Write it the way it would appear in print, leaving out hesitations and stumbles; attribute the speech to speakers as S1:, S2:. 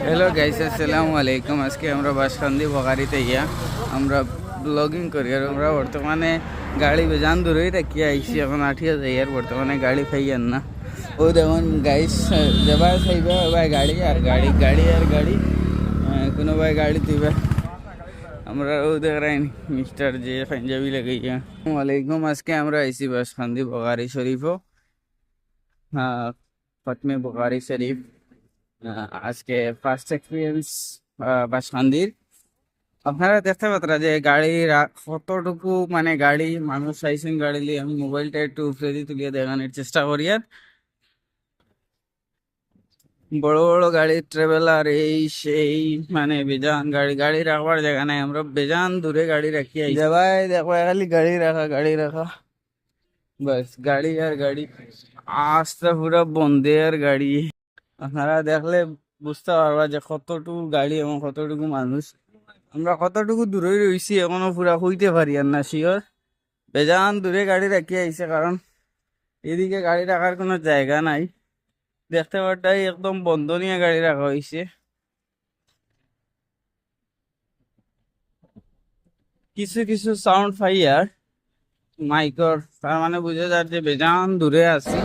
S1: Hello guys, আসসালামু আলাইকুম। আজকে আমরা বাসকান্দি বগারিতে গিয়া আমরা ব্লগিং করি। আর আমরা বর্তমানে গাড়ি বেজান দূরেই রাখি আইসি, এখন আঠিয়া যাই। আর বর্তমানে গাড়ি পাইয়ান না। ও দেখুন গাইস, যাবার চাইবা ভাই গাড়ি আর গাড়ি, গাড়ি আর গাড়ি, কোনো ভাই গাড়ি দিবা। আমরা ও দেখ রাইন মিস্টার যে পাঞ্জাবি লাগাইয়া। আসসালামু আলাইকুম। আজকে আমরা আইসি বাসকান্দি বগারি শরীফও, হ্যাঁ, ফতমে বগারি শরীফ। আজকে ফার্স্ট এক্সপিরিয়েন্স বাসকান্দির। আপনারা দেখতে পাত্রা যে গাড়ি কতটুকু, মানে গাড়ি মানুষ আইসেন গাড়ি লিয়ে। আমি মোবাইলটা একটু উপরে দিয়ে তুলিয়ে দেখানোর চেষ্টা করি। আর বড় বড় গাড়ি, ট্রাভেলার, এই সেই, মানে বেজান গাড়ি, গাড়ি রাখবার জায়গা নাই। আমরা বেজান দূরে গাড়ি রাখি আই ভাই, দেখো খালি গাড়ি রাখা, গাড়ি রাখা, বাস গাড়ি আর গাড়ি। আস্তে পুরা বন্ধে আর গাড়ি। আপনারা দেখলে বুঝতে পারবা যে কতটুকু গাড়ি এবং কতটুকু মানুষ। আমরা কতটুকু দূরে রয়েছি এখনো পুরা হইতে পারি আর না শিওর। বেজান দূরে গাড়ি রাখি আইছে, কারণ এদিকে গাড়ি রাখার কোনো জায়গা নাই। দেখতে পারটাই একদম বন্ধ নিয়ে গাড়ি রাখা হয়েছে। কিছু কিছু সাউন্ড ফাইয়ার মাইকর, তার মানে বুঝে যায় যে বেজান দূরে আছি।